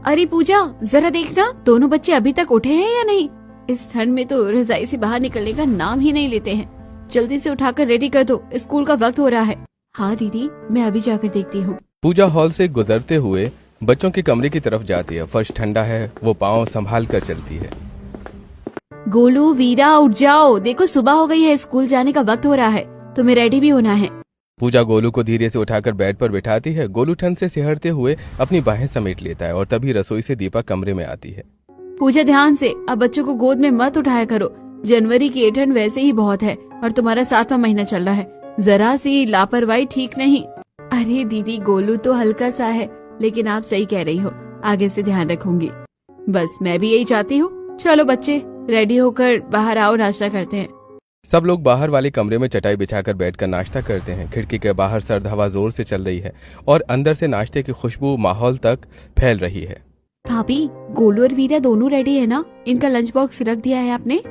अरे पूजा, जरा देखना दोनों बच्चे अभी तक उठे हैं या नहीं। इस ठंड में तो रजाई से बाहर निकलने का नाम ही नहीं लेते हैं। जल्दी से उठाकर रेडी कर दो, स्कूल का वक्त हो रहा है। हाँ दीदी, मैं अभी जाकर देखती हूँ। पूजा हॉल से गुजरते हुए बच्चों के कमरे की तरफ जाती है। फर्श ठंडा है, वो पाँव संभाल कर चलती है। गोलू, वीरा, उठ जाओ, देखो सुबह हो गई है, स्कूल जाने का वक्त हो रहा है, तुम्हें रेडी भी होना है। पूजा गोलू को धीरे से उठाकर बेड पर बिठाती है। गोलू ठंड से सिहरते हुए अपनी बाहें समेट लेता है और तभी रसोई से दीपा कमरे में आती है। पूजा ध्यान से, अब बच्चों को गोद में मत उठाया करो। जनवरी की ठंड वैसे ही बहुत है और तुम्हारा 7वां महीना चल रहा है, जरा सी लापरवाही ठीक नहीं। अरे दीदी, गोलू तो हल्का सा है, लेकिन आप सही कह रही हो, आगे से ध्यान रखूंगी। बस मैं भी यही चाहती हूँ। चलो बच्चे, रेडी होकर बाहर आओ, नाश्ता करते हैं। सब लोग बाहर वाले कमरे में चटाई बिछाकर बैठकर नाश्ता करते हैं। खिड़की के बाहर सर्द हवा जोर से चल रही है और अंदर से नाश्ते की खुशबू माहौल तक फैल रही है। भाभी, गोलू और वीरा दोनों रेडी है ना? इनका लंच बॉक्स रख दिया है आपने?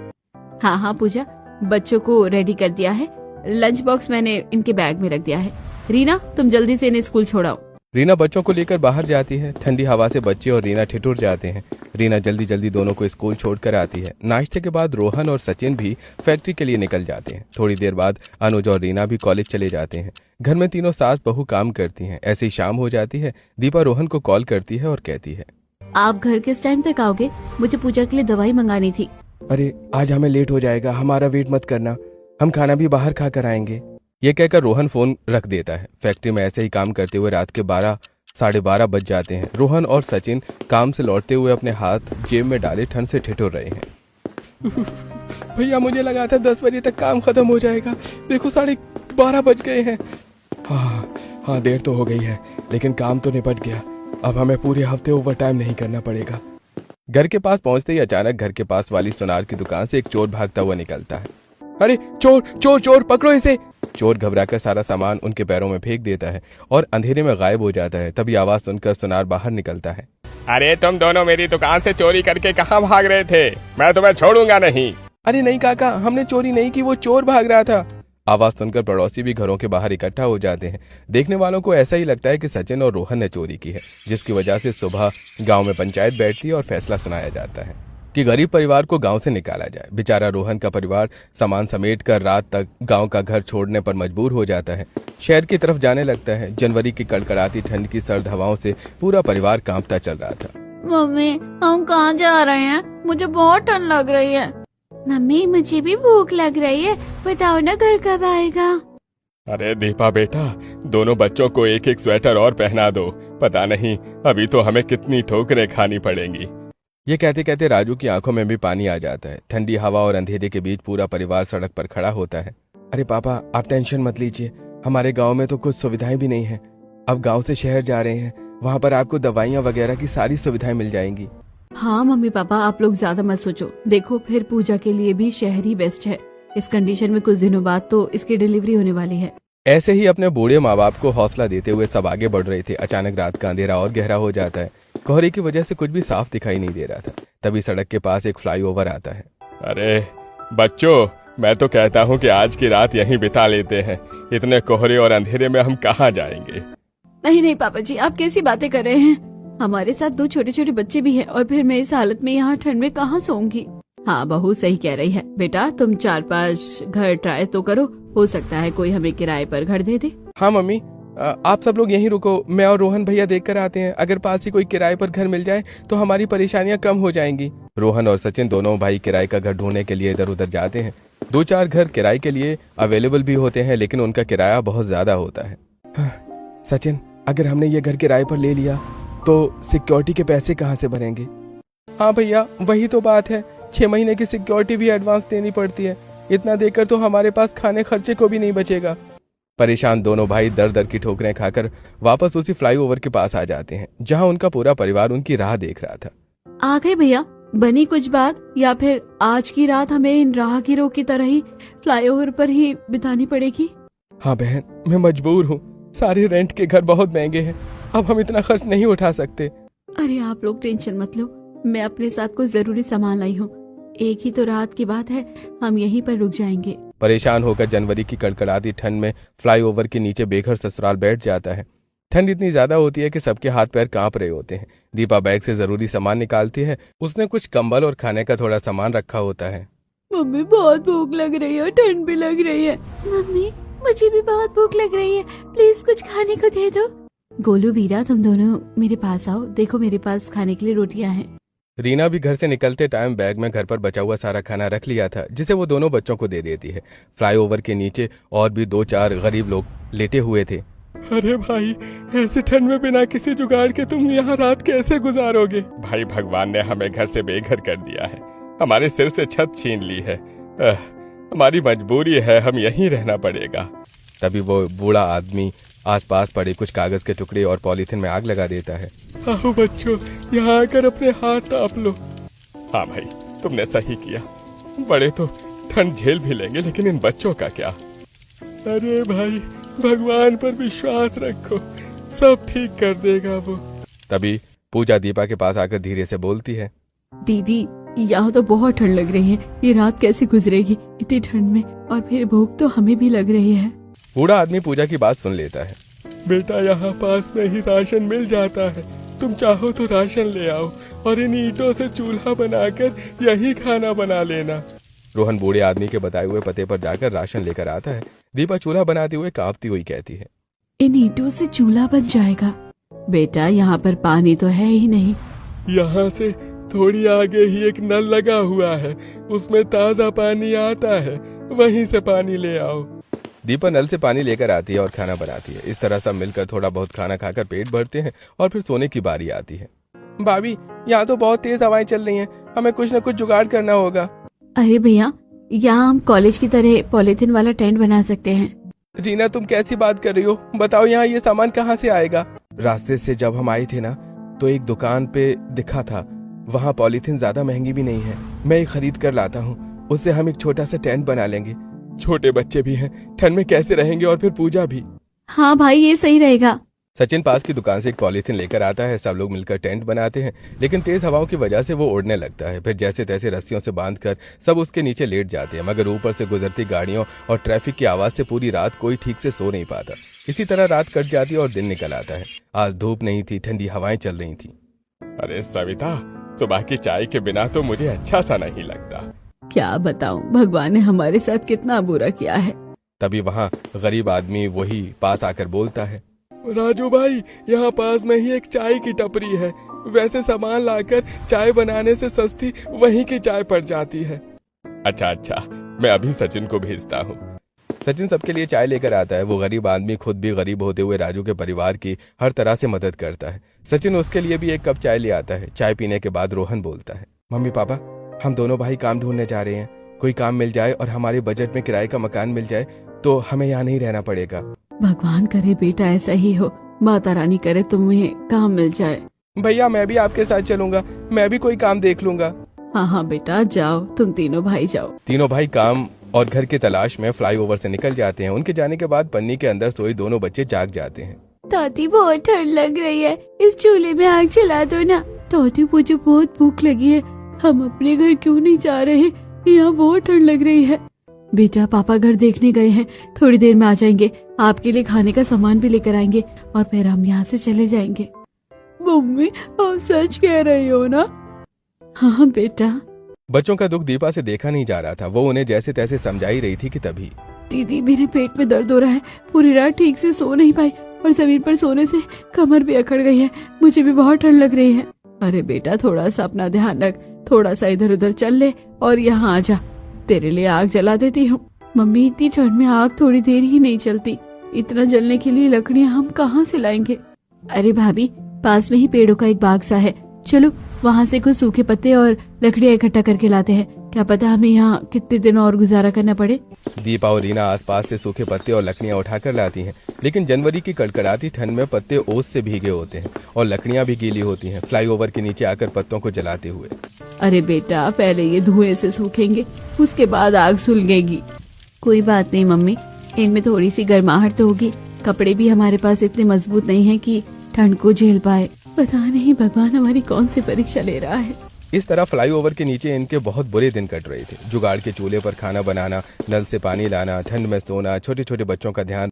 हाँ पूजा, बच्चों को रेडी कर दिया है। लंच बॉक्स मैंने इनके बैग में रख दिया है। रीना, तुम जल्दी से इन्हें स्कूल छोड़ाओ। रीना बच्चों को लेकर बाहर जाती है। ठंडी हवा से बच्चे और रीना ठिठुर जाते हैं। रीना जल्दी जल्दी दोनों को स्कूल छोड़कर आती है। नाश्ते के बाद रोहन और सचिन भी फैक्ट्री के लिए निकल जाते हैं। थोड़ी देर बाद अनुज और रीना भी कॉलेज चले जाते हैं। घर में तीनों सास बहू काम करती हैं। ऐसे ही शाम हो जाती है। दीपा रोहन को कॉल करती है और कहती है, आप घर किस टाइम तक आओगे? मुझे पूजा के लिए दवाई मंगानी थी। अरे आज हमें लेट हो जाएगा, हमारा वेट मत करना, हम खाना भी बाहर खा कर आएंगे। ये कहकर रोहन फोन रख देता है। फैक्ट्री में ऐसे ही काम करते हुए रात के 12-12:30 बज जाते हैं। रोहन और सचिन काम से लौटते हुए अपने हाथ जेब में डाले ठंड से ठिठुर रहे हैं। भैया, मुझे लगा था 10 बजे तक काम खत्म हो जाएगा, देखो 12:30 बज गए हैं। हाँ, देर तो हो गई है, लेकिन काम तो निपट गया। अब हमें पूरे हफ्ते ओवर टाइम नहीं करना पड़ेगा। घर के पास पहुंचते ही अचानक घर के पास वाली सुनार की दुकान से एक चोर भागता हुआ निकलता है। अरे चोर चोर चोर, पकड़ो इसे। चोर घबराकर सारा सामान उनके पैरों में फेंक देता है और अंधेरे में गायब हो जाता है। तभी आवाज सुनकर सुनार बाहर निकलता है। अरे तुम दोनों मेरी दुकान से चोरी करके कहाँ भाग रहे थे? मैं तुम्हें छोड़ूंगा नहीं। अरे नहीं काका, हमने चोरी नहीं की, वो चोर भाग रहा था। आवाज सुनकर पड़ोसी भी घरों के बाहर इकट्ठा हो जाते हैं। देखने वालों को ऐसा ही लगता है कि सचिन और रोहन ने चोरी की है, जिसकी वजह से सुबह गांव में पंचायत बैठती है और फैसला सुनाया जाता है कि गरीब परिवार को गांव से निकाला जाए। बेचारा रोहन का परिवार सामान समेट कर रात तक गांव का घर छोड़ने पर मजबूर हो जाता है। शहर की तरफ जाने लगता है। जनवरी की कड़कड़ाती ठंड की सर्द हवाओं से पूरा परिवार कांपता चल रहा था। मम्मी, हम कहाँ जा रहे हैं? मुझे बहुत ठंड लग रही है। मम्मी, मुझे भी भूख लग रही है, बताओ ना घर कब आएगा? अरे दीपा बेटा, दोनों बच्चों को एक एक स्वेटर और पहना दो, पता नहीं अभी तो हमें कितनी ठोकरें खानी पड़ेंगी। ये कहते कहते राजू की आंखों में भी पानी आ जाता है। ठंडी हवा और अंधेरे के बीच पूरा परिवार सड़क पर खड़ा होता है। अरे पापा, आप टेंशन मत लीजिए, हमारे गांव में तो कुछ सुविधाएं भी नहीं है। अब गांव से शहर जा रहे हैं, वहां पर आपको दवाइयां वगैरह की सारी सुविधाएं मिल जाएंगी। हाँ मम्मी पापा, आप लोग ज्यादा मत सोचो। देखो, फिर पूजा के लिए भी शहर ही बेस्ट है। इस कंडीशन में कुछ दिनों बाद तो इसकी डिलीवरी होने वाली है। ऐसे ही अपने बूढ़े माँ बाप को हौसला देते हुए सब आगे बढ़ रहे थे। अचानक रात का अंधेरा और गहरा हो जाता है। कोहरे की वजह से कुछ भी साफ दिखाई नहीं दे रहा था। तभी सड़क के पास एक फ्लाईओवर आता है। अरे बच्चों, मैं तो कहता हूँ कि आज की रात यहीं बिता लेते हैं। इतने कोहरे और अंधेरे में हम कहाँ जाएंगे? नहीं पापा जी, आप कैसी बातें कर रहे हैं? हमारे साथ 2 छोटे छोटे बच्चे भी हैं और फिर मैं इस हालत में यहाँ ठंड में कहाँ सोऊंगी? हाँ, बहू सही कह रही है। बेटा, तुम 4-5 घर ट्राई तो करो, हो सकता है कोई हमें किराए पर घर दे दे। हाँ मम्मी, आप सब लोग यहीं रुको, मैं और रोहन भैया देख कर आते हैं। अगर पास ही कोई किराए पर घर मिल जाए तो हमारी परेशानियां कम हो जाएंगी। रोहन और सचिन दोनों भाई किराए का घर ढूंढने के लिए इधर उधर जाते हैं। 2-4 घर किराए के लिए अवेलेबल भी होते हैं, लेकिन उनका किराया बहुत ज्यादा होता है। सचिन, अगर हमने ये घर किराए पर ले लिया तो सिक्योरिटी के पैसे कहाँ से भरेंगे? हाँ भैया, वही तो बात है, 6 महीने की सिक्योरिटी भी एडवांस देनी पड़ती है। इतना देकर तो हमारे पास खाने खर्चे को भी नहीं बचेगा। परेशान दोनों भाई दर दर की ठोकरें खाकर वापस उसी फ्लाईओवर के पास आ जाते हैं, जहां उनका पूरा परिवार उनकी राह देख रहा था। आ गए भैया, बनी कुछ बात, या फिर आज की रात हमें इन राहगीरों की तरह ही फ्लाईओवर पर ही बितानी पड़ेगी? हाँ बहन, मैं मजबूर हूँ। सारे रेंट के घर बहुत महंगे हैं, अब हम इतना खर्च नहीं उठा सकते। अरे आप लोग टेंशन मत लो, मैं अपने साथ कुछ जरूरी सामान लाई हूँ। एक ही तो रात की बात है, हम यहीं पर रुक जाएंगे। परेशान होकर जनवरी की कड़कड़ाती ठंड में फ्लाईओवर के नीचे बेघर ससुराल बैठ जाता है। ठंड इतनी ज्यादा होती है कि सबके हाथ पैर कांप रहे होते हैं। दीपा बैग से जरूरी सामान निकालती है। उसने कुछ कंबल और खाने का थोड़ा सामान रखा होता है। मम्मी बहुत भूख लग रही है, ठंड भी लग रही है। मम्मी मुझे भी बहुत भूख लग रही है, प्लीज कुछ खाने को दे दो। गोलू वीरा तुम दोनों मेरे पास आओ, देखो मेरे पास खाने के लिए रोटियां हैं। रीना भी घर से निकलते टाइम बैग में घर पर बचा हुआ सारा खाना रख लिया था, जिसे वो दोनों बच्चों को दे देती है। फ्लाईओवर के नीचे और भी 2-4 गरीब लोग लेटे हुए थे। अरे भाई, ऐसे ठंड में बिना किसी जुगाड़ के तुम यहाँ रात कैसे गुजारोगे? भाई भगवान ने हमें घर से बेघर कर दिया है, हमारे सिर से छत छीन ली है। हमारी मजबूरी है, हम यहीं रहना पड़ेगा। तभी वो बूढ़ा आदमी आसपास पड़े कुछ कागज के टुकड़े और पॉलीथिन में आग लगा देता है। आओ बच्चों, यहाँ आकर अपने हाथ ताप लो। हाँ भाई, तुमने सही किया। बड़े तो ठंड झेल भी लेंगे, लेकिन इन बच्चों का क्या? अरे भाई, भगवान पर विश्वास रखो, सब ठीक कर देगा वो। तभी पूजा दीपा के पास आकर धीरे से बोलती है, दीदी यहाँ तो बहुत ठंड लग रही है, ये रात कैसे गुजरेगी इतनी ठंड में, और फिर भूख तो हमें भी लग रही है। बूढ़ा आदमी पूजा की बात सुन लेता है। बेटा, यहाँ पास में ही राशन मिल जाता है, तुम चाहो तो राशन ले आओ और इन ईंटों से चूल्हा बनाकर यही खाना बना लेना। रोहन बूढ़े आदमी के बताए हुए पते पर जाकर राशन लेकर आता है। दीपा चूल्हा बनाते हुए कांपती हुई कहती है, इन ईंटों से चूल्हा बन जाएगा? बेटा यहाँ पर पानी तो है ही नहीं। यहाँ से थोड़ी आगे ही एक नल लगा हुआ है, उसमें ताजा पानी आता है, वहीं से पानी ले आओ। दीपा नल से पानी लेकर आती है और खाना बनाती है। इस तरह सब मिलकर थोड़ा बहुत खाना खाकर पेट भरते हैं और फिर सोने की बारी आती है। भाभी, यहाँ तो बहुत तेज हवाएं चल रही हैं, हमें कुछ न कुछ जुगाड़ करना होगा। अरे भैया, यहाँ हम कॉलेज की तरह पॉलीथिन वाला टेंट बना सकते हैं। रीना, तुम कैसी बात कर रही हो? बताओ यहाँ ये सामान कहाँ से आएगा? रास्ते से जब हम आए थे ना, तो एक दुकान पे दिखा था, वहाँ पॉलीथिन ज्यादा महंगी भी नहीं है, मैं खरीद कर लाता हूँ, उससे हम एक छोटा सा टेंट बना लेंगे। छोटे बच्चे भी हैं, ठंड में कैसे रहेंगे, और फिर पूजा भी। हाँ भाई, ये सही रहेगा। सचिन पास की दुकान से एक पॉलीथिन लेकर आता है। सब लोग मिलकर टेंट बनाते हैं, लेकिन तेज हवाओं की वजह से वो उड़ने लगता है। फिर जैसे तैसे रस्सियों से बांधकर सब उसके नीचे लेट जाते हैं, मगर ऊपर से गुजरती गाड़ियों और ट्रैफिक की आवाज से पूरी रात कोई ठीक से सो नहीं पाता। इसी तरह रात कट जाती और दिन निकल आता है। आज धूप नहीं थी, ठंडी हवाएं चल रही थी। अरे सविता, सुबह की चाय के बिना तो मुझे अच्छा सा नहीं लगता। क्या बताऊं, भगवान ने हमारे साथ कितना बुरा किया है। तभी वहाँ गरीब आदमी वही पास आकर बोलता है, राजू भाई, यहाँ पास में ही एक चाय की टपरी है, वैसे सामान लाकर चाय बनाने से सस्ती वहीं की चाय पड़ जाती है। अच्छा, मैं अभी सचिन को भेजता हूँ। सचिन सबके लिए चाय लेकर आता है। वो गरीब आदमी खुद भी गरीब होते हुए राजू के परिवार की हर तरह से मदद करता है। सचिन उसके लिए भी एक कप चाय ले आता है। चाय पीने के बाद रोहन बोलता है, मम्मी पापा, हम दोनों भाई काम ढूंढने जा रहे हैं, कोई काम मिल जाए और हमारे बजट में किराए का मकान मिल जाए तो हमें यहाँ नहीं रहना पड़ेगा। भगवान करे बेटा ऐसा ही हो, माता रानी करे तुम्हें काम मिल जाए। भैया, मैं भी आपके साथ चलूंगा, मैं भी कोई काम देख लूंगा। हाँ बेटा, जाओ, तुम तीनों भाई जाओ। तीनों भाई काम और घर की तलाश में फ्लाईओवर से निकल जाते हैं। उनके जाने के बाद पन्नी के अंदर सोए दोनों बच्चे जाग जाते हैं। दादी, बहुत ठंड लग रही है, इस चूल्हे में आग जला दो ना। दादी, मुझे बहुत भूख लगी है, हम अपने घर क्यों नहीं जा रहे, यहाँ बहुत ठंड लग रही है। बेटा, पापा घर देखने गए हैं, थोड़ी देर में आ जाएंगे, आपके लिए खाने का सामान भी लेकर आएंगे और फिर हम यहाँ से चले जाएंगे। मम्मी, आप सच कह रही हो ना? हाँ बेटा। बच्चों का दुख दीपा से देखा नहीं जा रहा था। वो उन्हें जैसे तैसे समझाई रही थी कि तभी, दीदी, मेरे पेट में दर्द हो रहा है, पूरी रात ठीक से सो नहीं पाई और जमीन पर सोने से कमर भी अकड़ गई है, मुझे भी बहुत ठंड लग रही है। अरे बेटा, थोड़ा सा अपना ध्यान रख, थोड़ा सा इधर उधर चल ले और यहाँ आ जा, तेरे लिए आग जला देती हूँ। मम्मी, इतनी ठंड में आग थोड़ी देर ही नहीं चलती, इतना जलने के लिए लकड़ियाँ हम कहाँ से लाएंगे? अरे भाभी, पास में ही पेड़ों का एक बाग सा है, चलो वहाँ से कुछ सूखे पत्ते और लकड़ियाँ इकट्ठा करके लाते हैं, क्या पता हमें यहाँ कितने दिन और गुजारा करना पड़े। दीपा और रीना आसपास से सूखे पत्ते और लकड़ियां उठाकर लाती हैं, लेकिन जनवरी की कड़कड़ाती ठंड में पत्ते ओस से भीगे होते हैं और लकड़ियां भी गीली होती हैं, फ्लाईओवर के नीचे आकर पत्तों को जलाते हुए। अरे बेटा, पहले ये धुएं से सूखेंगे, उसके बाद आग सुलगेगी। कोई बात नहीं मम्मी, इनमें थोड़ी सी गर्माहट तो होगी, कपड़े भी हमारे पास इतने मजबूत नहीं है कि ठंड को झेल पाए। पता नहीं भगवान हमारी कौन सी परीक्षा ले रहा है। इस तरह फ्लाईओवर के नीचे इनके बहुत बुरे दिन कट रहे थे। जुगाड़ के चूल्हे पर खाना बनाना, नल से पानी लाना, ठंड में सोना, छोटे छोटे बच्चों का ध्यान